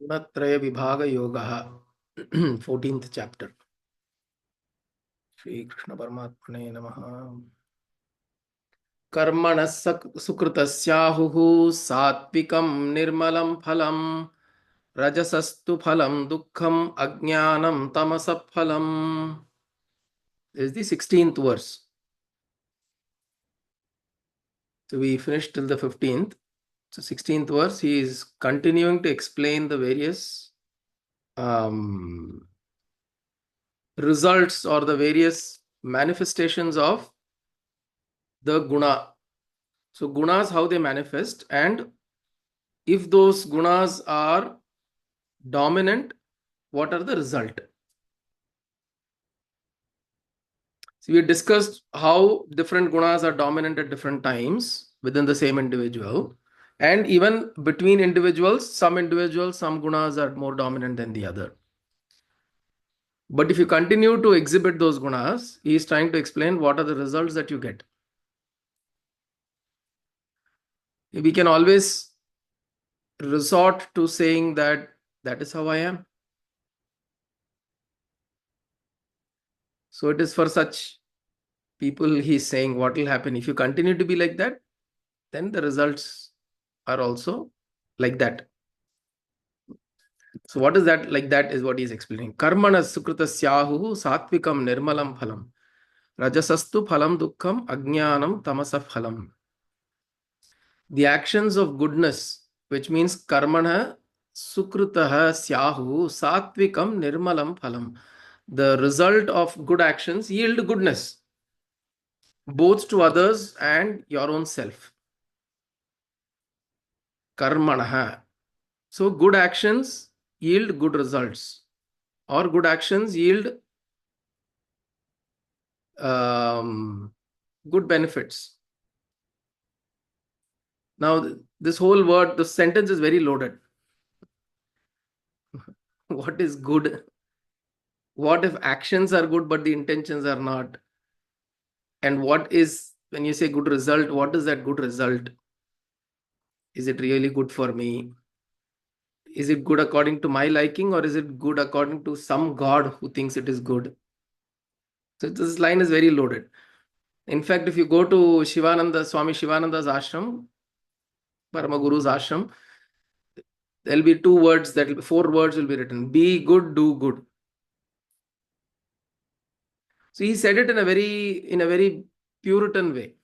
Gunatraya Vibhaga Yoga, 14th chapter. Shri Krishna Paramatmane Namaha. Karmana sukritasyahuhu satvikam nirmalam phalam rajasastu phalam dukkham ajnanam tamasap phalam. This is the 16th verse. So we finished till the 15th. So 16th verse, he is continuing to explain the various results or the various manifestations of the guna. So gunas, how they manifest, and if those gunas are dominant, what are the result? So we discussed how different gunas are dominant at different times within the same individual, and even between individuals, some gunas are more dominant than the other. But if you continue to exhibit those gunas, he is trying to explain what are the results that you get. We can always resort to saying that is how I am. So it is for such people he's saying what will happen if you continue to be like that, then the results are also like that. So what is that? Like that is what he's explaining. Karmana sukritasyahu satvikam nirmalam phalam rajasastu phalam dukkham ajnanam tamasa phalam. The actions of goodness, which means karmana sukritaha syahu satvikam nirmalam phalam. The result of good actions yield goodness, both to others and your own self. Karmanaha. So good actions yield good results, or good actions yield good benefits. Now, this whole word, the sentence is very loaded. What is good? What if actions are good but the intentions are not? And what is, when you say good result, what is that good result? Is it really good for me? Is it good according to my liking, or is it good according to some God who thinks it is good? So this line is very loaded. In fact, if you go to Swami Shivananda's ashram, Paramaguru's ashram, there'll be 4 words will be written. Be good, do good. So he said it in a very Puritan way.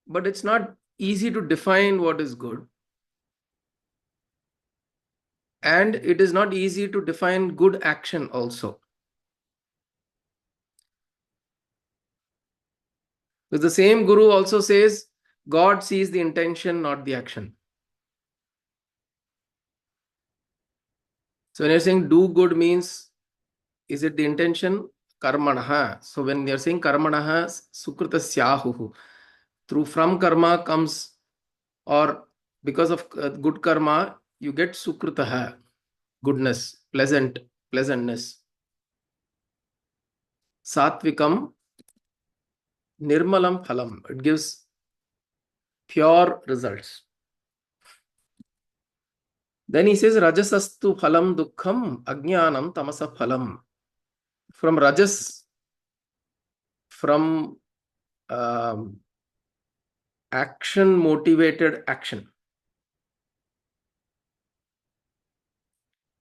But it's not easy to define what is good. And it is not easy to define good action also. Because the same Guru also says, God sees the intention, not the action. So when you're saying do good means, is it the intention? Karmanaha. So when you're saying karmanaha, sukritasyahu, from karma comes, or because of good karma, you get sukritaha, goodness, pleasantness. Satvikam nirmalam phalam. It gives pure results. Then he says, Rajasastu phalam dukkham ajnanam tamasa phalam. From Rajas, from action motivated action.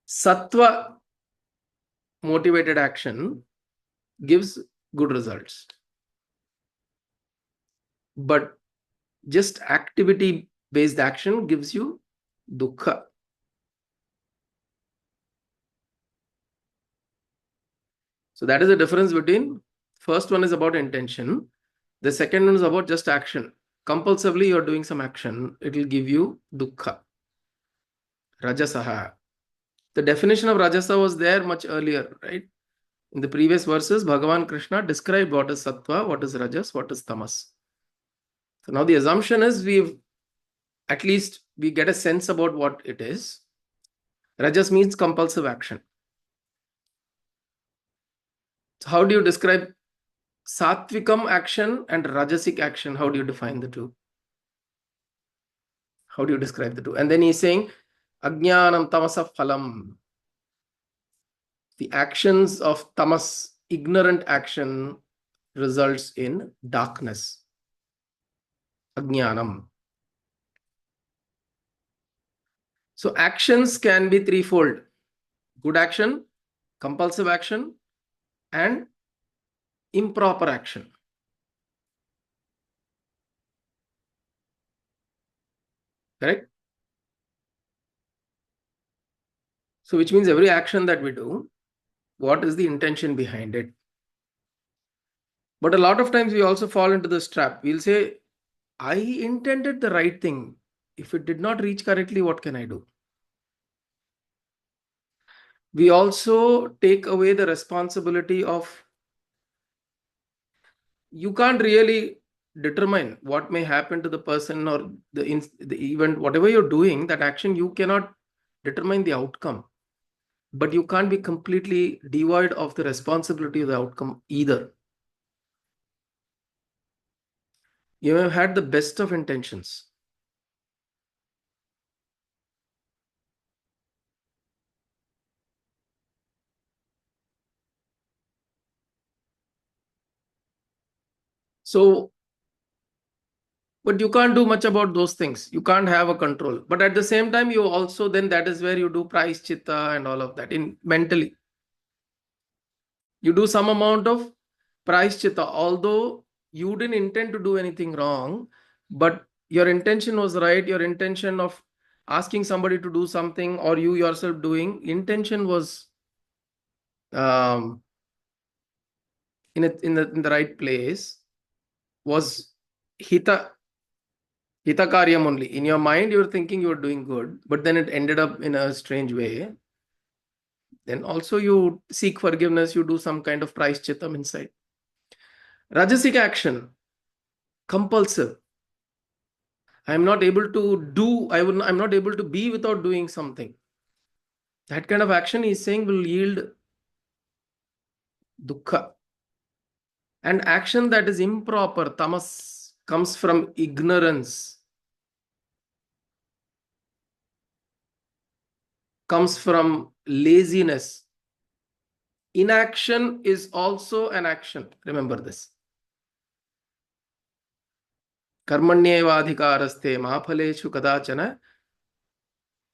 Sattva motivated action gives good results. But just activity based action gives you dukkha. So that is the difference between first one is about intention. The second one is about just action. Compulsively you're doing some action. It will give you dukkha. Rajasaha. The definition of Rajasa was there much earlier, right? In the previous verses, Bhagavan Krishna described what is Sattva, what is Rajas, what is Tamas. So now the assumption is we get a sense about what it is. Rajas means compulsive action. So how do you describe Sattvikam action and Rajasic action? How do you define the two? How do you describe the two? And then he's saying, Ajnanam tamasa phalam. The actions of tamas, ignorant action, results in darkness. Ajnanam. So actions can be threefold: good action, compulsive action, and improper action. Correct? So which means every action that we do, what is the intention behind it? But a lot of times we also fall into this trap. We'll say, I intended the right thing. If it did not reach correctly, what can I do? We also take away the responsibility of, you can't really determine what may happen to the person or the event, whatever you're doing, that action, you cannot determine the outcome. But you can't be completely devoid of the responsibility of the outcome either. You have had the best of intentions. So, but you can't do much about those things. You can't have a control. But at the same time, you also, then that is where you do price chitta and all of that in mentally. You do some amount of price chitta, although you didn't intend to do anything wrong, but your intention was right. Your intention of asking somebody to do something or you yourself doing, intention was um, in the right place, was hita karyam only. In your mind, you were thinking you were doing good, but then it ended up in a strange way. Then also you seek forgiveness, you do some kind of price chittam inside. Rajasic action, compulsive. I'm not able to do, I'm not able to be without doing something. That kind of action, he's saying, will yield dukkha. And action that is improper, tamas, comes from ignorance, comes from laziness. Inaction is also an action. Remember this. Karmanyevadhikaraste ma phaleshu kadachana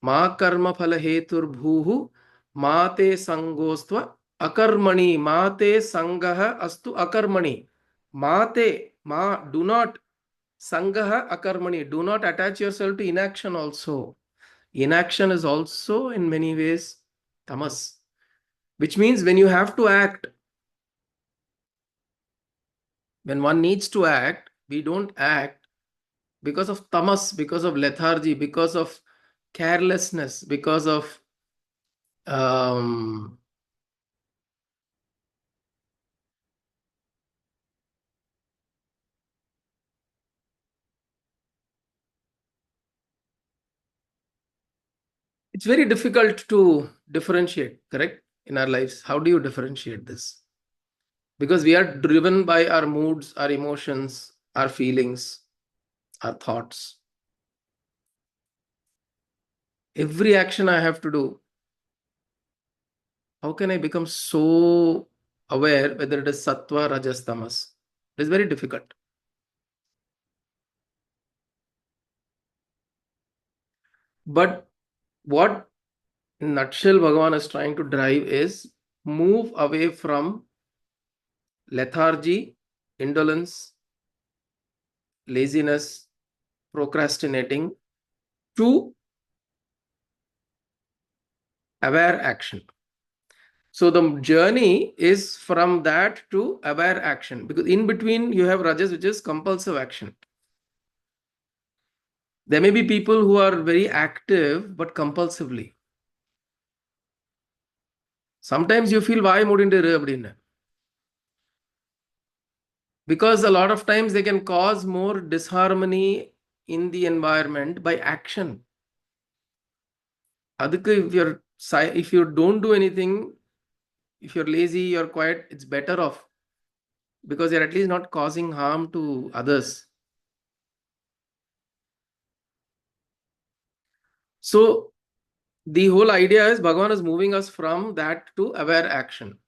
ma karma phala heturбhuः ma te sangostva akarmani ma te sangaha astu akarmani ma te ma do not sangaha akarmani, do not attach yourself to inaction also. Inaction is also in many ways tamas, which means when you have to act, when one needs to act, we don't act because of tamas, because of lethargy, because of carelessness, because of um, it's very difficult to differentiate, correct, in our lives. How do you differentiate this? Because we are driven by our moods, our emotions, our feelings, our thoughts. Every action I have to do, how can I become so aware whether it is sattva, rajas, tamas? It is very difficult. But what in nutshell Bhagavan is trying to drive is move away from lethargy, indolence, laziness, procrastinating to aware action. So the journey is from that to aware action, because in between you have rajas, which is compulsive action. There may be people who are very active but compulsively. Sometimes you feel why mudindu, because a lot of times they can cause more disharmony in the environment by action. Adukku, if you don't do anything, if you're lazy, you're quiet, it's better off, because you're at least not causing harm to others. So the whole idea is Bhagavan is moving us from that to aware action.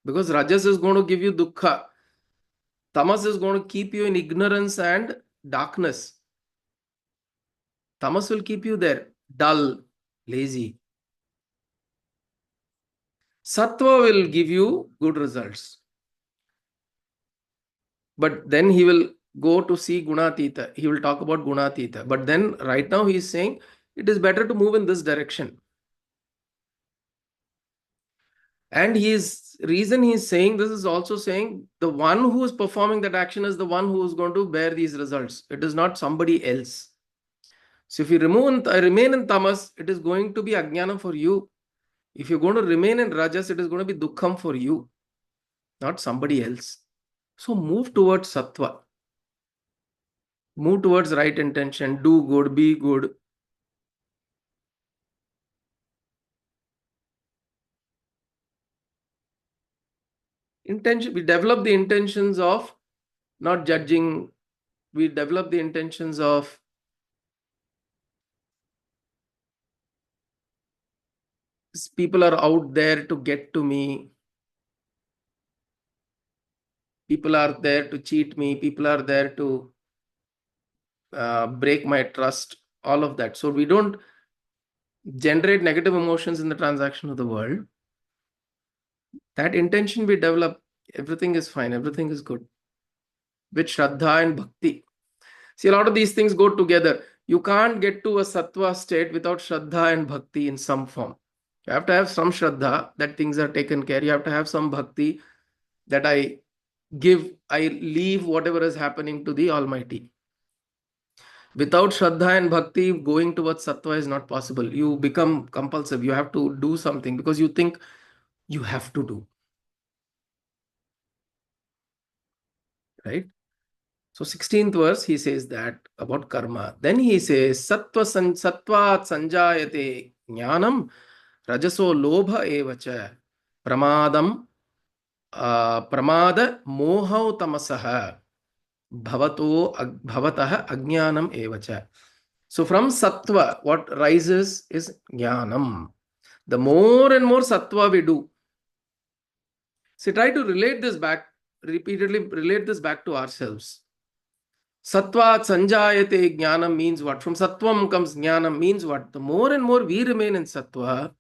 Because Rajas is going to give you dukkha. Tamas is going to keep you in ignorance and darkness. Tamas will keep you there, dull, lazy. Sattva will give you good results. But then he will go to see Gunatita. He will talk about Gunatita. But then right now he is saying it is better to move in this direction. And his reason he is saying this is also saying the one who is performing that action is the one who is going to bear these results. It is not somebody else. So if you remain in tamas, it is going to be ajnana for you. If you're going to remain in rajas, it is going to be dukkham for you, not somebody else. So move towards sattva. Move towards right intention. Do good, be good. Intention. We develop the intentions of not judging. We develop the intentions of people are out there to get to me. People are there to cheat me. People are there to break my trust. All of that. So we don't generate negative emotions in the transaction of the world. That intention we develop, everything is fine, everything is good. With Shraddha and Bhakti. See, a lot of these things go together. You can't get to a Sattva state without Shraddha and Bhakti in some form. You have to have some Shraddha that things are taken care. You have to have some Bhakti that I leave whatever is happening to the Almighty. Without Shraddha and Bhakti, going towards Sattva is not possible. You become compulsive. You have to do something because you think you have to do. Right? So 16th verse, he says that about karma. Then he says, Sattvat sanjayate jnanam rajaso lobha evacha pramadam pramada mohau tamasaha bhavatah ajnanam evacha. So from sattva, what rises is jnanam. The more and more sattva we do. So try to repeatedly relate this back to ourselves. Sattva sanjayate jnanam means what? From sattvam comes jnanam means what? The more and more we remain in sattva,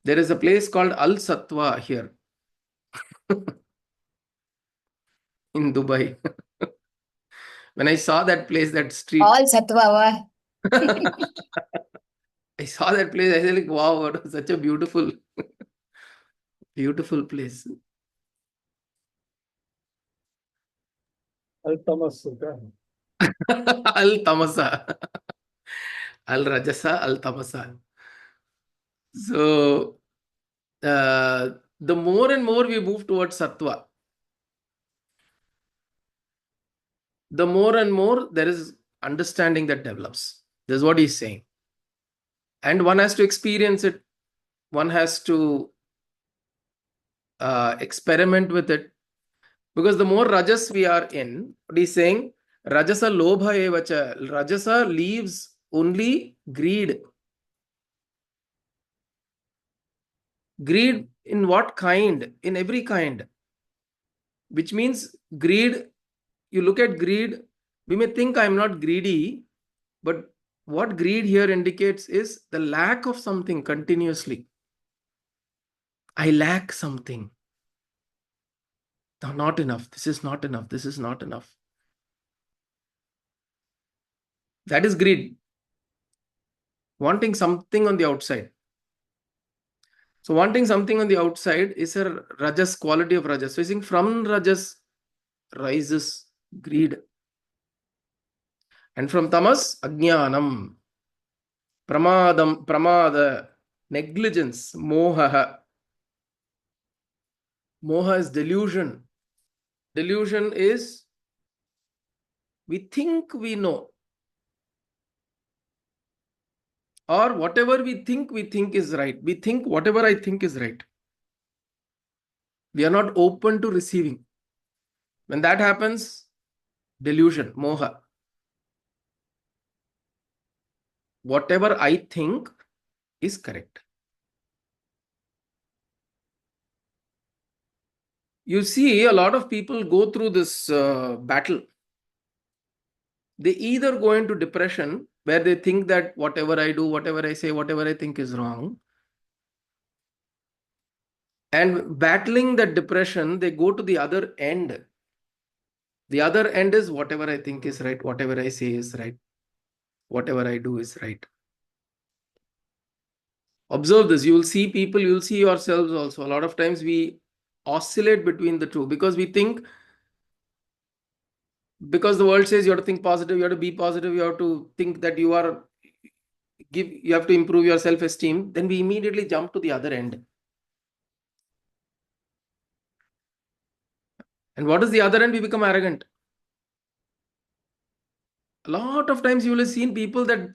there is a place called Al Sattva here in Dubai. When I saw that place, that street, All Sattva. I saw that place, I said like, wow, what such a beautiful, beautiful place. Al tamas. Al Tamasa. Al Rajasa, Al Tamasa. So, the more and more we move towards Sattva, the more and more there is understanding that develops. This is what he's saying. And one has to experience it. One has to experiment with it. Because the more rajas we are in, what he's saying, rajasa lobha evacha. Rajasa leaves only greed. Greed in what kind? In every kind. Which means greed, you look at greed, we may think I'm not greedy, but what greed here indicates is the lack of something continuously. I lack something. No, not enough. This is not enough. This is not enough. That is greed. Wanting something on the outside. So wanting something on the outside is a rajas, quality of rajas. So I think from rajas rises greed. And from tamas, ajnanam, pramada, negligence, moha. Moha is delusion. Delusion is we think we know. Or whatever we think is right. We think whatever I think is right. We are not open to receiving. When that happens, delusion, moha. whatever I think is correct. You see, a lot of people go through this battle. They either go into depression where they think that whatever I do, whatever I say, whatever I think is wrong. And battling that depression, they go to the other end. The other end is whatever I think is right, whatever I say is right, whatever I do is right. Observe this. You will see people, you will see yourselves also. A lot of times we oscillate between the two because we think, because the world says you have to think positive, you have to be positive, you have to think that you have to improve your self-esteem, then we immediately jump to the other end. And what is the other end? We become arrogant. A lot of times you will have seen people that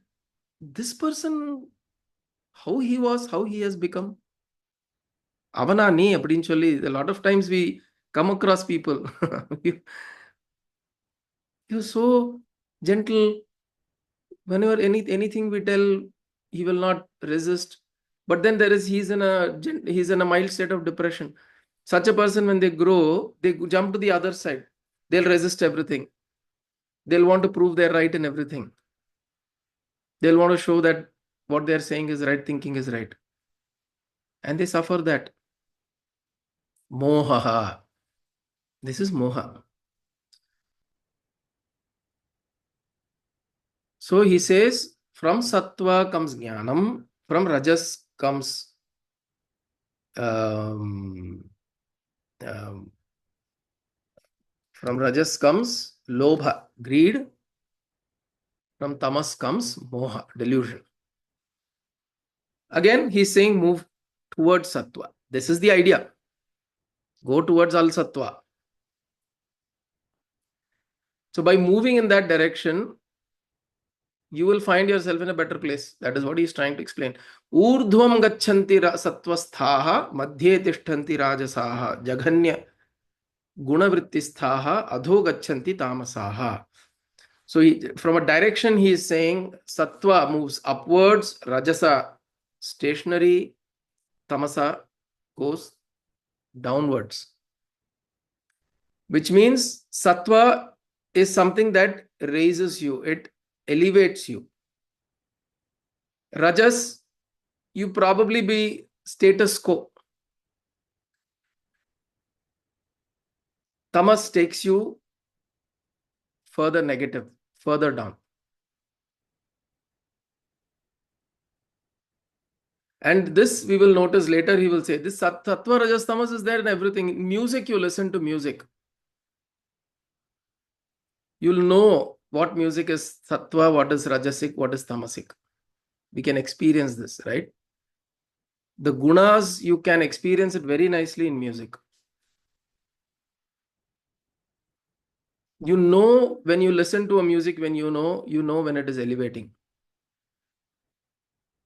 this person, how he was, how he has become. Avana nee அப்படின்னு சொல்லி, a lot of times we come across people. You're so gentle. Whenever anything we tell, he will not resist. But then he's in a mild state of depression. Such a person, when they grow, they jump to the other side. They'll resist everything. They'll want to prove they're right in everything. They'll want to show that what they're saying is right, thinking is right. And they suffer that. Moha. This is moha. So he says, from sattva comes jnanam, from rajas comes um, um, from rajas comes lobha, greed. From tamas comes moha, delusion. Again, he's saying move towards sattva. This is the idea. Go towards al sattva. So by moving in that direction, you will find yourself in a better place. That is what he's trying to explain. Urdhvam gacchanti sattvasthaha, madhye tishtanti rajasaha, jaghanya gunavrittisthaha, adho gacchanti tamasaha. So from a direction he is saying sattva moves upwards, rajasa stationary, tamasa goes downwards. Which means sattva is something that raises you, it elevates you. Rajas, you probably be status quo. Tamas takes you further negative, further down. And this we will notice later, he will say, this sattva, rajas, tamas is there in everything. In music, you listen to music. You'll know what music is sattva, what is rajasic, what is tamasic. We can experience this, right? The gunas, you can experience it very nicely in music. You know when you listen to a music, when you know when it is elevating.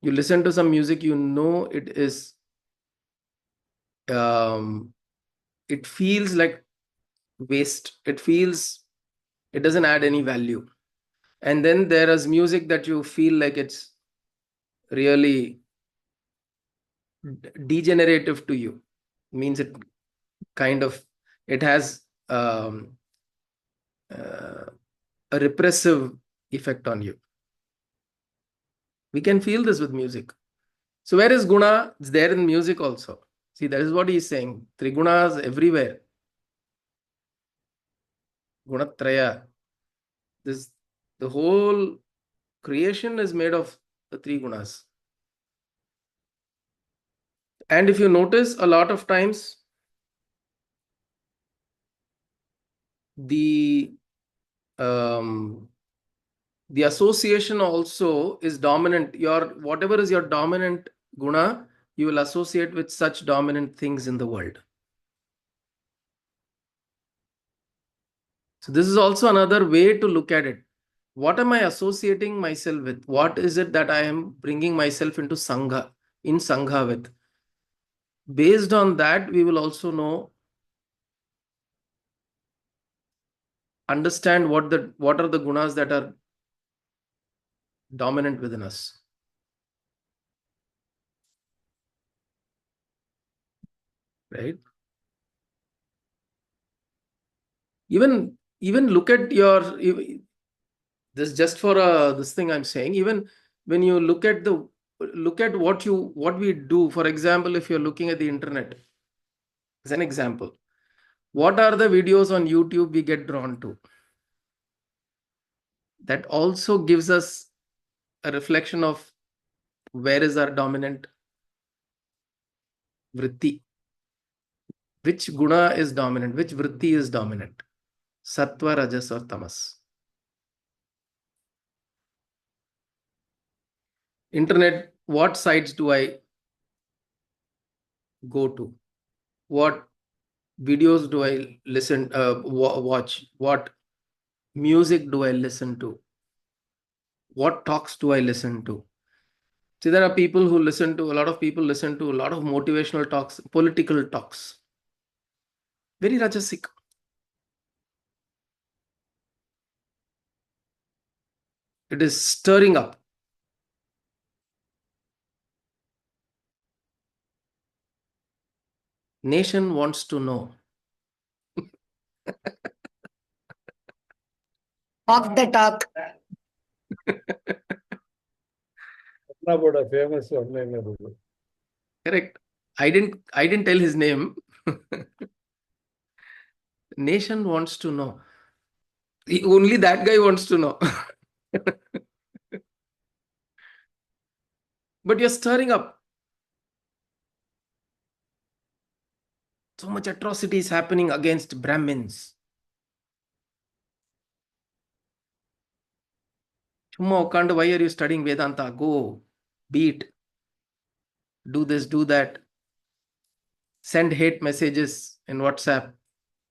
You listen to some music, you know it is it feels like waste. It doesn't add any value. And then there is music that you feel like it's really degenerative to you. Means it has a repressive effect on you. We can feel this with music. So where is guna? It's there in music also. See, that is what he is saying. Trigunas everywhere. Gunatraya. The whole creation is made of the three gunas. And if you notice, a lot of times the association also is dominant. Whatever is your dominant guna, you will associate with such dominant things in the world. So this is also another way to look at it. What am I associating myself with? What is it that I am bringing myself into sangha with? Based on that, we will also understand what are the gunas that are dominant within us. Right? Even look at your, this just for this thing I'm saying, even when you look at what we do. For example, if you're looking at the internet as an example, what are the videos on YouTube we get drawn to? That also gives us a reflection of where is our dominant vritti, which guna is dominant, which vritti is dominant, sattva, rajas or tamas. Internet, what sites do I go to? What videos do I listen, watch? What music do I listen to? What talks do I listen to? See, there are people who listen to, a lot of people listen to a lot of motivational talks, political talks. Very rajasic. It is stirring up. Nation wants to know. Talk the talk. Famous online. Correct. I didn't tell his name. Nation wants to know. Only that guy wants to know. But you're stirring up. So much atrocities happening against Brahmins. Chumma ukkandu, why are you studying Vedanta? Go, beat, do this, do that. Send hate messages in WhatsApp.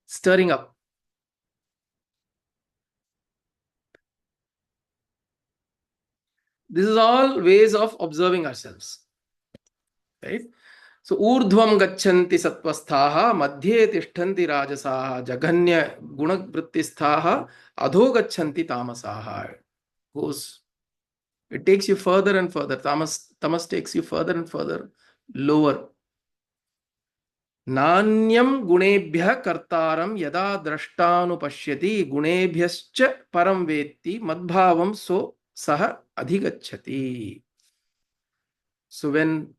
Stirring up. This is all ways of observing ourselves. Right? So, urdhvam gachanti satvasthaha, madhye tishtanti rajasaha, jaganya gunavrittisthaha, adho gachanti tamasaha. Goes, it takes you further and further. Tamas takes you further and further, lower. Nanyam gunebhya kartaram yada drashtanupashyati gunebhyascha param vetti madbhavam so saha adhigacchati. So when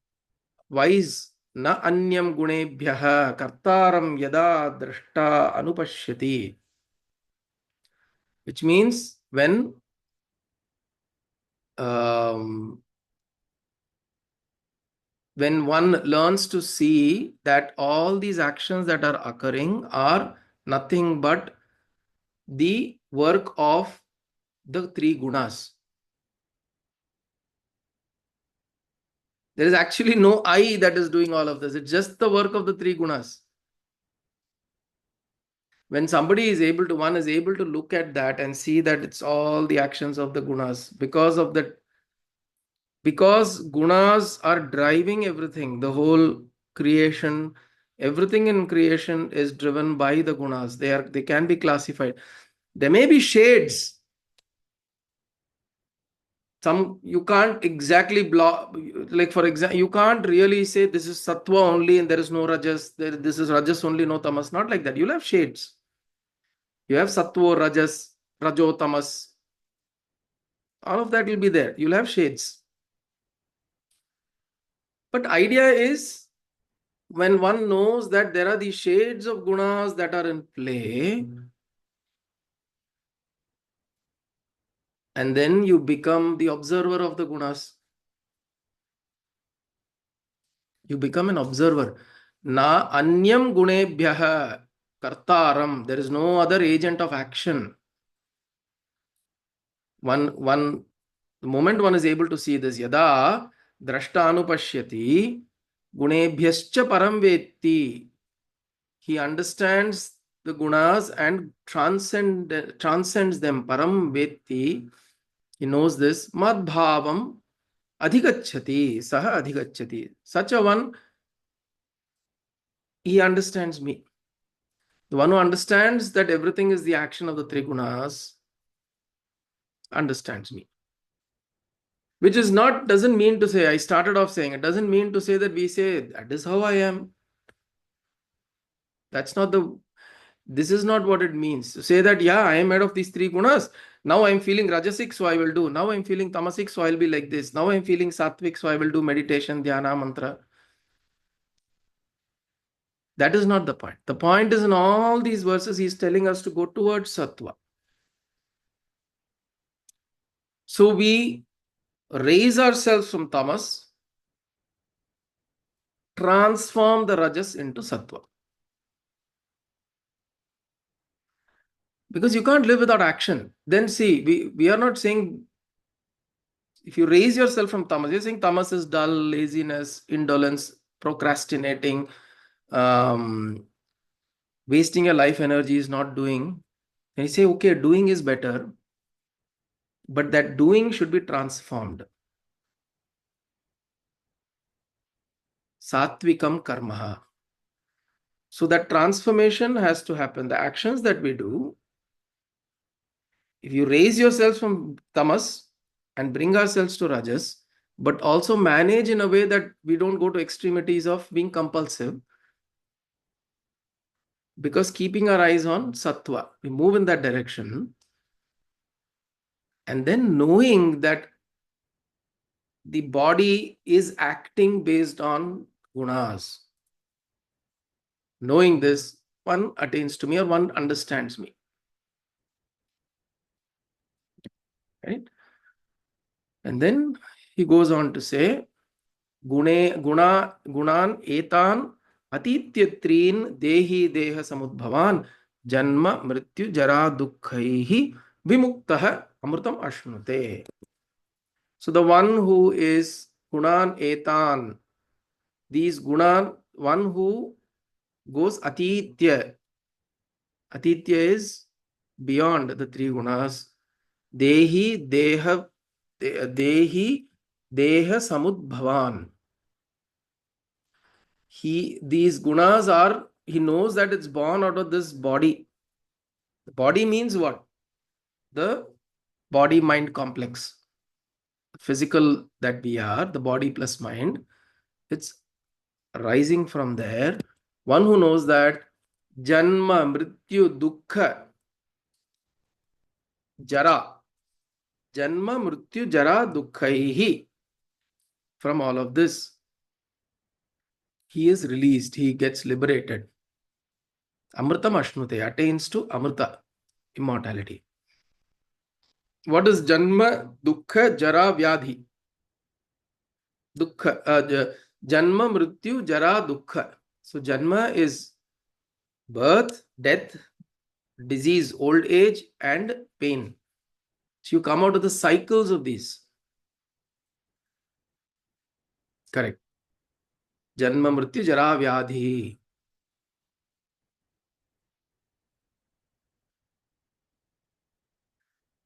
wise na anyam gunebhyah kartaram yada drashta anupashyati, which means when one learns to see that all these actions that are occurring are nothing but the work of the three gunas. There is actually no I that is doing all of this. It's just the work of the three gunas. When somebody is able to, one is able to look at that and see that it's all the actions of the gunas, because of that, because gunas are driving everything, the whole creation, everything in creation is driven by the gunas. They can be classified. There may be shades. Some you can't exactly block, like for example, you can't really say this is sattva only and there is no rajas, this is rajas only, no tamas. Not like that. You'll have shades. You have sattva, rajas, rajo, tamas. All of that will be there. You'll have shades. But idea is, when one knows that there are these shades of gunas that are in play, and then you become the observer of the gunas. You become an observer. Na anyam gunebhyah kartaram. There is no other agent of action. The moment one is able to see this, yada drashta anupashyati gunebhyascha param vetti. He understands the gunas and transcends them. Param vetti. He knows this. Mad bhavam adhigacchati. Saha adhigacchati. Such a one, he understands me. The one who understands that everything is the action of the three gunas understands me. Which is not, doesn't mean to say, I started off saying, it doesn't mean to say that we say, that is how I am. That's not the, this is not what it means. To say that, yeah, I am made of these three gunas. Now I'm feeling rajasic, so I will do. Now I'm feeling tamasic, so I'll be like this. Now I'm feeling sattvic, so I will do meditation, dhyana, mantra. That is not the point. The point is, in all these verses, he's telling us to go towards sattva. So we raise ourselves from tamas, transform the rajas into sattva. Because you can't live without action. Then see, we are not saying, if you raise yourself from tamas, you're saying tamas is dull, laziness, indolence, procrastinating, wasting your life energy is not doing. And you say, okay, doing is better, but that doing should be transformed. Satvikam karma. So that transformation has to happen. The actions that we do, if you raise yourselves from tamas and bring ourselves to rajas, but also manage in a way that we don't go to extremities of being compulsive, because keeping our eyes on sattva, we move in that direction, and then knowing that the body is acting based on gunas. Knowing this, one attains to me or one understands me. Right? And then he goes on to say, gunan etan atityatreen dehi deha samudbhavan janma mrityu jara dukkhaihi vimuktah amrutam ashnute. So the one who is gunan etan, these gunan, one who goes atitya. Atitya is beyond the three gunas. Dehi deha samudbhavan. These gunas are, he knows that it's born out of this body. The body means what? The body mind complex. Physical that we are, the body plus mind, it's rising from there. One who knows that janma, mrityu, dukkha, jara, janma, mrityu, jara, dukkhaihi, from all of this, he is released, he gets liberated. Amritam ashnute, attains to amrita, immortality. What is janma, dukkha, jara, vyadhi? Dukkha, janma, mrityu, jara, dukkha. So janma is birth, death, disease, old age, and pain. So you come out of the cycles of these. Correct. Janma, mrityu, jara, vyadhi.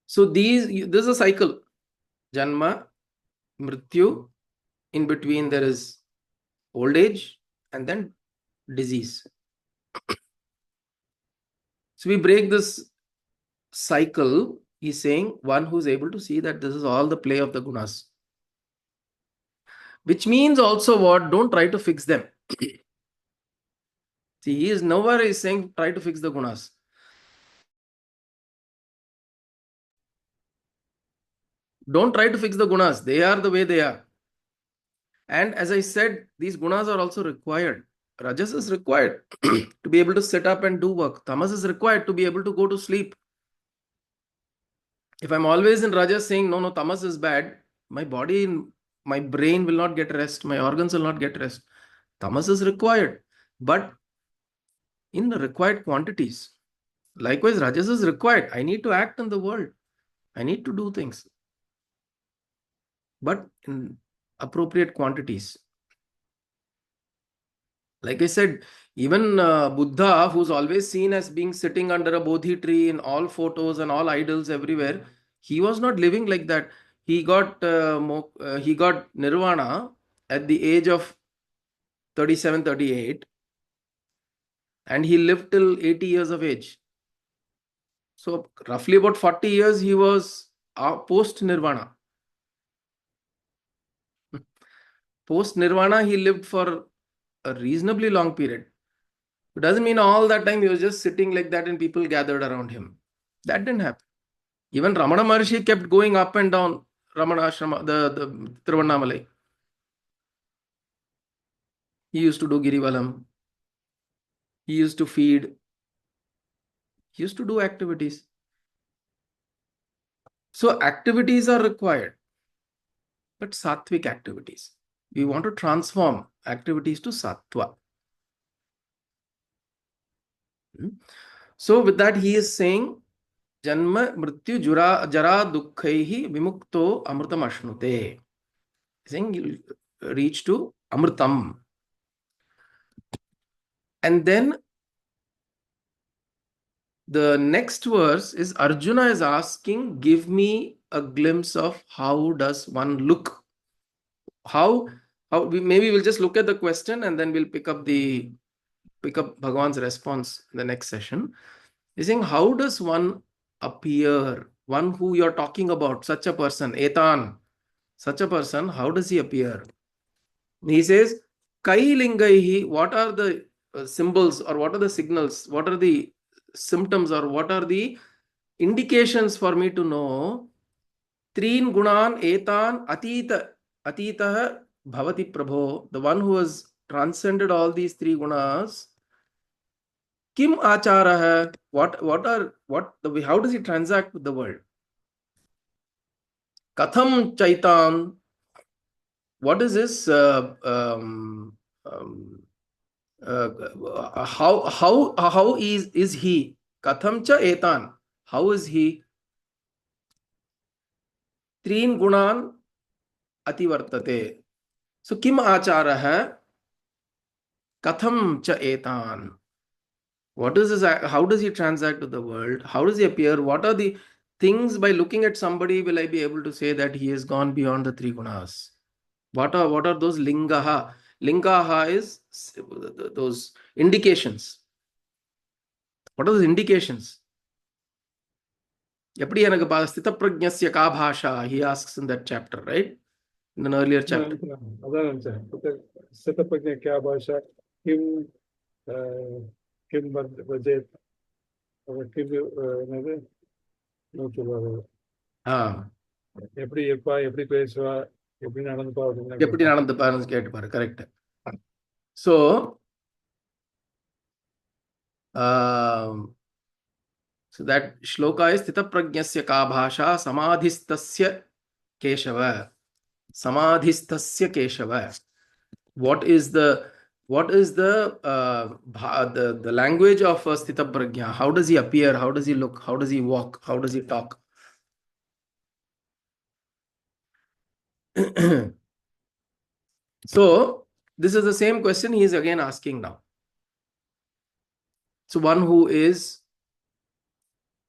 So this is a cycle. Janma, mrityu, in between there is old age and then disease. So we break this cycle. He's saying one who's able to see that this is all the play of the gunas. Which means also what? Don't try to fix them. See, he is nowhere is saying try to fix the gunas. Don't try to fix the gunas. They are the way they are. And as I said, these gunas are also required. Rajas is required to be able to sit up and do work. Tamas is required to be able to go to sleep. If I'm always in Rajas saying, no, tamas is bad, my body, my brain will not get rest, my organs will not get rest. Tamas is required, but in the required quantities. Likewise, Rajas is required. I need to act in the world. I need to do things, but in appropriate quantities. Like I said, even Buddha, who's always seen as being sitting under a Bodhi tree in all photos and all idols everywhere, he was not living like that. He got nirvana at the age of 37, 38, and he lived till 80 years of age. So roughly about 40 years he was post nirvana. post Nirvana, he lived for a reasonably long period. It doesn't mean all that time he was just sitting like that and people gathered around him. That didn't happen. Even Ramana Maharshi kept going up and down Ramana Ashrama, the Tiruvannamalai. He used to do Girivalam. He used to feed. He used to do activities. So activities are required, but sattvic activities. We want to transform activities to sattva. So with that, he is saying, Janma mrityu jara dukkaihi vimukto amritam ashnute. Saying you reach to amritam. And then the next verse is Arjuna is asking, give me a glimpse of how does one look. Maybe we'll just look at the question and then we'll pick up Bhagavan's response in the next session. He's saying, how does one appear? One who you're talking about, such a person, Etan, such a person, how does he appear? He says, Kai lingaihi, what are the symbols or what are the signals? What are the symptoms or what are the indications for me to know? Trin gunan etan atitah bhavati prabho, the one who has transcended all these three gunas. Kim acharah, how does he transact with the world? Katham chaitan, what is his how is he? Katham cha etan, how is he? Trin gunan ativartate. So kim acharah, katham cha etan. What is his, how does he transact with the world? How does he appear? What are the things, by looking at somebody will I be able to say that he has gone beyond the three gunas? What are those lingaha? Lingaha is those indications. What are those indications? Eppadi enaku sthita prajnasya ka bhasha, he asks in that chapter, right? In an earlier chapter. Sthita prajna kya bhasha, kim vajet, kim enadu nothuvaru. எப்படி இருப்பா, எப்படி பேசுவா, எப்படி நடந்துப்பா, எப்படி நடந்துப்பான்னு கேட்டுப்பாரு. Correct. So so that shloka is sthita prajnasya ka bhasha samadhistasya keshava. Samadhistasya keshava. What is the language of sthita prajna? How does he appear? How does he look? How does he walk? How does he talk? So this is the same question he is again asking now. So one who is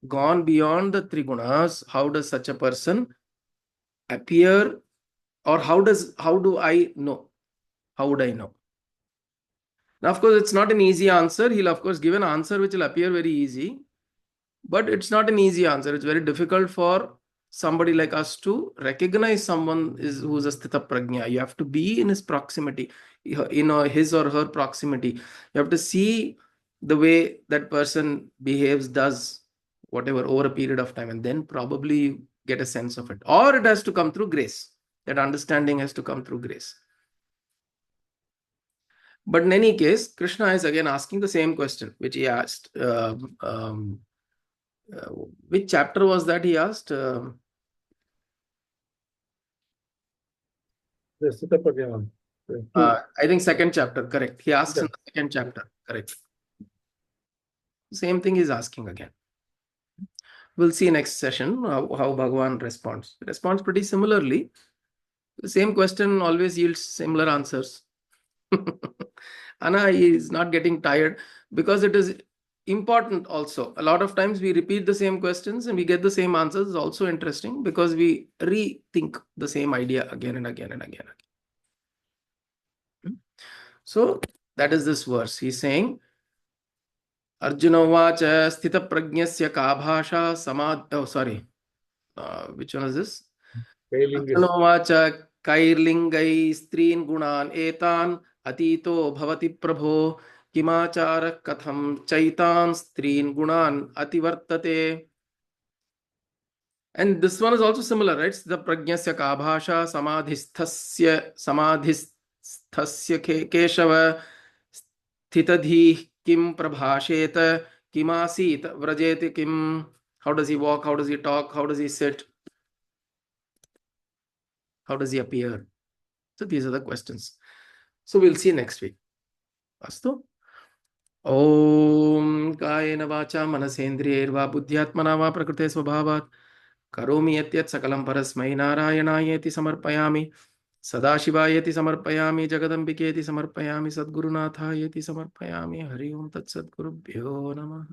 gone beyond the three gunas, how does such a person appear, or how do I know? How would I know? Now, of course, it's not an easy answer. He'll, of course, give an answer which will appear very easy, but it's not an easy answer. It's very difficult for somebody like us to recognize someone who's a sthita prajna. You have to be in his proximity, his or her proximity. You have to see the way that person behaves, does whatever over a period of time, and then probably get a sense of it. Or it has to come through grace. That understanding has to come through grace. But in any case, Krishna is again asking the same question which he asked. Which chapter was that he asked? I think second chapter, correct. He asks in the second chapter, correct. Same thing he's asking again. We'll see next session how Bhagavan responds. He responds pretty similarly. The same question always yields similar answers. Anna is not getting tired because it is important also. A lot of times we repeat the same questions and we get the same answers. It's also interesting because we rethink the same idea again and again and again. So that is this verse. He's saying, Arjuna vacha sthita prajnasya ka bhasha which one is this? Arjuna vacha कैर्लिङ्गै स्त्रीन् गुणान् एतान् अतीतो भवति प्रभो किमाचार कथं चैतान् स्त्रीन् गुणान् अतिवर्तते. And this one is also similar, right? The prajnasya ka bhasha samadhisthasya keshava sthitadhi kim prabhasheta kimasit vrajeti kim. How does he walk? How does he talk? How does he sit? How does he appear? So these are the questions. So we'll see next week. Astu. Om kayena vacha manasendriyerva buddhyatmana va prakrite svabhavat करोमि यत् सकलं परस्मै नारायणायेति समर्पयामि सदाशिवायेति समर्पयामि जगदम्बिकेति समर्पयामि सद्गुरुनाथायेति समर्पयामि हरि ओम तत्सद्गुरुभ्यो नमः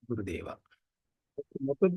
गुरुदेव మొత్తం